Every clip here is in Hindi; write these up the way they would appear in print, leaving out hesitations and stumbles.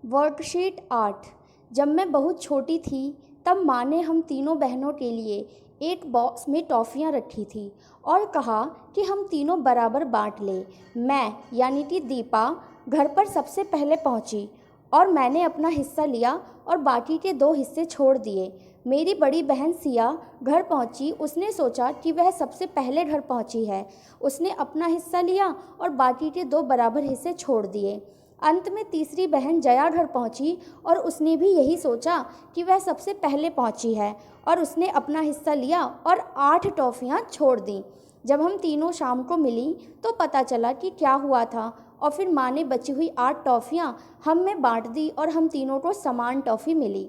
वर्कशीट 8। जब मैं बहुत छोटी थी तब माँ ने हम तीनों बहनों के लिए एक बॉक्स में टॉफ़ियाँ रखी थी और कहा कि हम तीनों बराबर बांट लें। मैं यानी कि दीपा घर पर सबसे पहले पहुँची और मैंने अपना हिस्सा लिया और बाकी के 2 हिस्से छोड़ दिए। मेरी बड़ी बहन सिया घर पहुँची। उसने सोचा कि वह सबसे पहले घर पहुँची है। उसने अपना हिस्सा लिया और बाकी के 2 बराबर हिस्से छोड़ दिए। अंत में तीसरी बहन जया घर पहुंची और उसने भी यही सोचा कि वह सबसे पहले पहुंची है और उसने अपना हिस्सा लिया और 8 टॉफ़ियाँ छोड़ दीं। जब हम तीनों शाम को मिली तो पता चला कि क्या हुआ था और फिर माँ ने बची हुई 8 टॉफ़ियाँ हम में बांट दी और हम तीनों को समान टॉफ़ी मिली।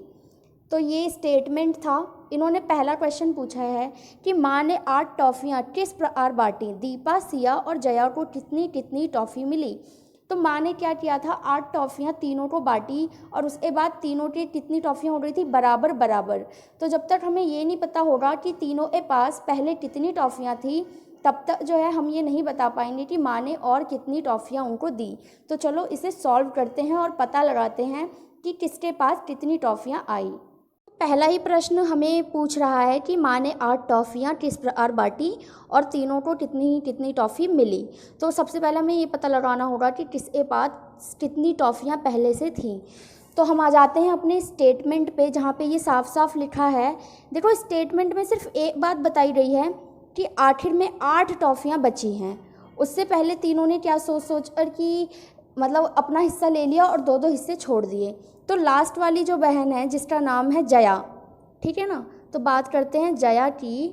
तो ये स्टेटमेंट था। इन्होंने पहला क्वेश्चन पूछा है कि माँ ने 8 टॉफ़ियाँ किस प्रकार बांटी। दीपा, सिया और जया को कितनी कितनी टॉफ़ी मिली। तो माँ ने क्या किया था, 8 टॉफ़ियाँ तीनों को बांटी और उसके बाद तीनों की कितनी टॉफ़ियाँ हो रही थी, बराबर बराबर। तो जब तक हमें ये नहीं पता होगा कि तीनों के पास पहले कितनी टॉफ़ियाँ थी तब तक जो है हम ये नहीं बता पाएंगे कि माँ ने और कितनी टॉफ़ियाँ उनको दी। तो चलो इसे सॉल्व करते हैं और पता लगाते हैं कि किसके पास कितनी टॉफ़ियाँ आई। पहला ही प्रश्न हमें पूछ रहा है कि माँ ने 8 टॉफ़ियाँ किस प्रकार बांटी और तीनों को कितनी कितनी टॉफ़ी मिली। तो सबसे पहले हमें ये पता लगाना होगा कि किसके पास कितनी टॉफ़ियाँ पहले से थीं। तो हम आ जाते हैं अपने स्टेटमेंट पे, जहाँ पे ये साफ साफ लिखा है। देखो, स्टेटमेंट में सिर्फ एक बात बताई गई है कि आखिर में 8 टॉफ़ियाँ बची हैं। उससे पहले तीनों ने क्या सोच कर कि मतलब अपना हिस्सा ले लिया और 2-2 हिस्से छोड़ दिए। तो लास्ट वाली जो बहन है जिसका नाम है जया, ठीक है ना, तो बात करते हैं जया की।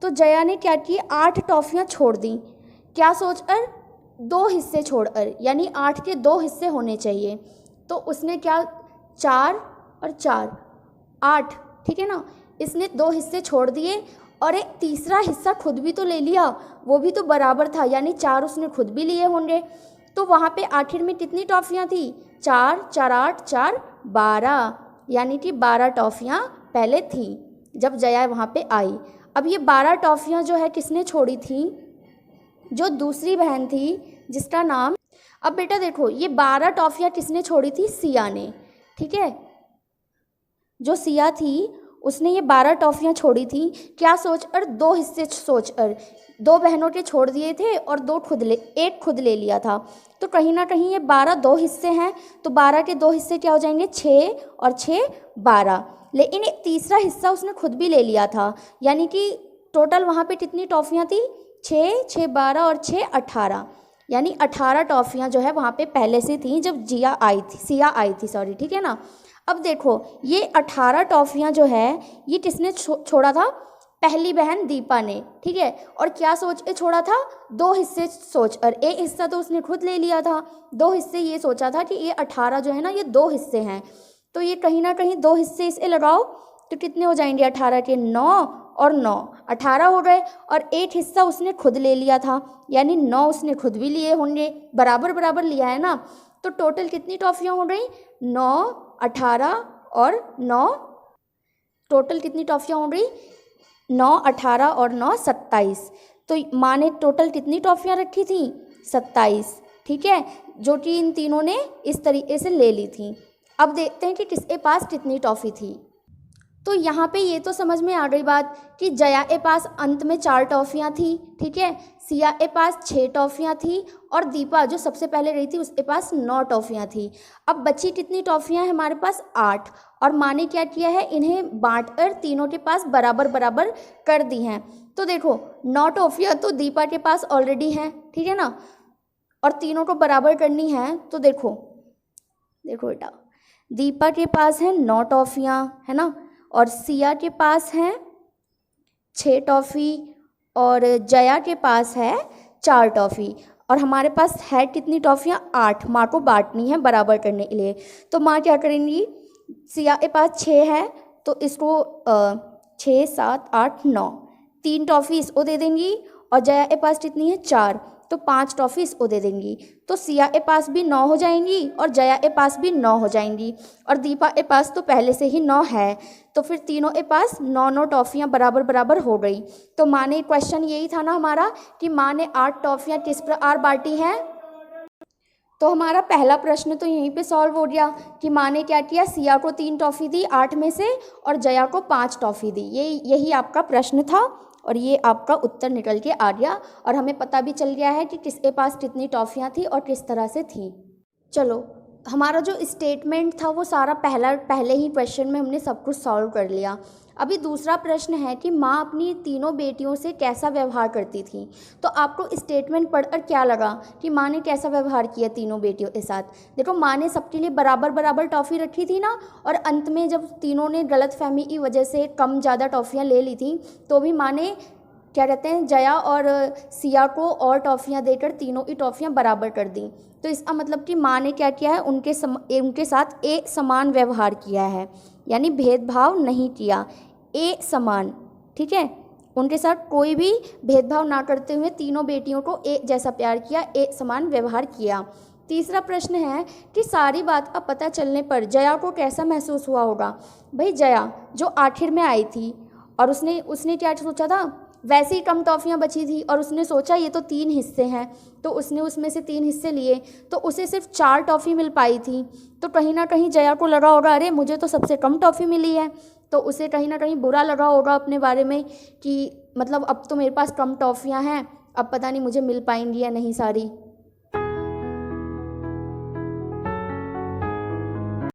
तो जया ने क्या की, 8 टॉफ़ियाँ छोड़ दी। क्या सोचकर, 2 हिस्से छोड़कर, यानी 8 के 2 हिस्से होने चाहिए। तो उसने क्या, 4 और 4 8, ठीक है ना। इसने 2 हिस्से छोड़ दिए और एक तीसरा हिस्सा खुद भी तो ले लिया, वो भी तो बराबर था, यानी 4 उसने खुद भी लिए होंगे। तो वहाँ पे आखिर में कितनी टॉफ़ियाँ थी, 4 4 8 4 12, यानी कि 12 टॉफ़ियाँ पहले थी जब जया वहाँ पे आई। अब ये 12 टॉफ़ियाँ जो है किसने छोड़ी थी, जो दूसरी बहन थी जिसका नाम, अब बेटा देखो, ये 12 टॉफ़ियाँ किसने छोड़ी थी, सिया ने, ठीक है। जो सिया थी उसने ये 12 टॉफ़ियाँ छोड़ी थी। क्या सोचकर, 2 हिस्से सोचकर। 2 बहनों के छोड़ दिए थे और 2 एक खुद ले लिया था। तो कहीं ना कहीं ये 12 2 हिस्से हैं, तो 12 के 2 हिस्से क्या हो जाएंगे, 6 और 6 12। लेकिन एक तीसरा हिस्सा उसने खुद भी ले लिया था, यानी कि टोटल वहाँ पे कितनी टॉफ़ियाँ थी, 6 6 12 और 6 18, यानी 18 टॉफ़ियाँ जो है वहाँ पे पहले से थी जब सिया आई थी, सॉरी, ठीक है ना। अब देखो, ये 18 टॉफ़ियाँ जो है ये किसने छोड़ा था, पहली बहन दीपा ने, ठीक है। और क्या सोच के छोड़ा था, 2 हिस्से सोचकर। एक हिस्सा तो उसने खुद ले लिया था, 2 हिस्से ये सोचा था कि ये 18 जो है ना ये 2 हिस्से हैं। तो ये कहीं ना कहीं 2 हिस्से इसे लगाओ तो कितने हो जाएंगे, 18 के 9 और 9 18 हो गए। और एक हिस्सा उसने खुद ले लिया था, यानी 9 उसने खुद भी लिए होंगे, बराबर बराबर लिया है ना। तो टोटल कितनी टॉफ़ियाँ हो गई, 9 18 और 9, टोटल कितनी टॉफ़ियाँ हो गई, 9 18 और 9 27। तो माँ ने टोटल कितनी टॉफ़ियाँ रखी थी, 27, ठीक है, जो कि इन तीनों ने इस तरीके से ले ली थी। अब देखते हैं कि किसके पास कितनी टॉफ़ी थी। तो यहाँ पे ये तो समझ में आ गई बात कि जया के पास अंत में 4 टॉफ़ियाँ थी, ठीक है। सिया के पास 6 टॉफ़ियाँ थी और दीपा जो सबसे पहले रही थी उसके पास 9 टॉफ़ियाँ थी। अब बची कितनी टॉफ़ियाँ हैं हमारे पास, 8। और माँ ने क्या किया है, इन्हें बांटकर तीनों के पास बराबर बराबर कर दी हैं। तो देखो, 9 टॉफ़ियाँ तो दीपा के पास ऑलरेडी हैं, ठीक है ना, और तीनों को बराबर करनी है। तो देखो देखो बेटा, दीपा के पास है 9 टॉफ़ियाँ, है ना, और सिया के पास है 6 टॉफ़ी और जया के पास है 4 टॉफ़ी। और हमारे पास है कितनी टॉफ़ियाँ, 8। माँ को बांटनी है बराबर करने के लिए। तो माँ क्या करेंगी, सिया के पास 6 है तो इसको 6 7 8 9, 3 टॉफ़ी इसको दे देंगी। और जया के पास कितनी है, 4, तो 5 टॉफ़ी इसको दे देंगी। तो सिया के पास भी 9 हो जाएंगी और जया के पास भी 9 हो जाएंगी। और दीपा के पास तो पहले से ही 9 है, तो फिर तीनों के पास 9 टॉफ़ियाँ बराबर बराबर हो गई। तो माँ ने, क्वेश्चन यही था ना हमारा कि माँ ने 8 टॉफ़ियाँ किस प्रकार बांटी हैं। तो हमारा पहला प्रश्न तो यहीं पे सॉल्व हो गया कि माँ ने क्या किया, सिया को 3 टॉफ़ी दी 8 में से और जया को 5 टॉफ़ी दी। यही आपका प्रश्न था और ये आपका उत्तर निकल के आ गया और हमें पता भी चल गया है कि किसके पास कितनी टॉफ़ियाँ थी और किस तरह से थी। चलो, हमारा जो स्टेटमेंट था वो सारा पहले ही क्वेश्चन में हमने सब कुछ सॉल्व कर लिया। अभी दूसरा प्रश्न है कि माँ अपनी तीनों बेटियों से कैसा व्यवहार करती थी। तो आपको स्टेटमेंट पढ़कर क्या लगा कि माँ ने कैसा व्यवहार किया तीनों बेटियों के साथ। देखो, माँ ने सबके लिए बराबर बराबर टॉफ़ी रखी थी ना, और अंत में जब तीनों ने गलतफहमी की वजह से कम ज़्यादा टॉफ़ियाँ ले ली थी तो भी माँ ने क्या कहते हैं, जया और सिया को और टॉफ़ियाँ देकर तीनों की टॉफ़ियाँ बराबर कर दी। तो इसका मतलब कि माँ ने क्या किया है, उनके साथ एक समान व्यवहार किया है, यानी भेदभाव नहीं किया, एक समान। ठीक है, उनके साथ कोई भी भेदभाव ना करते हुए तीनों बेटियों को एक जैसा प्यार किया, एक समान व्यवहार किया। तीसरा प्रश्न है कि सारी बात का पता चलने पर जया को कैसा महसूस हुआ होगा। भाई, जया जो आखिर में आई थी और उसने क्या सोचा था, वैसे ही कम टॉफ़ियाँ बची थी और उसने सोचा ये तो 3 हिस्से हैं, तो उसने उसमें से 3 हिस्से लिए, तो उसे सिर्फ 4 टॉफ़ी मिल पाई थी। तो कहीं ना कहीं जया को लगा होगा, अरे मुझे तो सबसे कम टॉफ़ी मिली है। तो उसे कहीं ना कहीं बुरा लगा होगा अपने बारे में कि मतलब अब तो मेरे पास कम टॉफ़ियाँ हैं, अब पता नहीं मुझे मिल पाएंगी या नहीं सारी।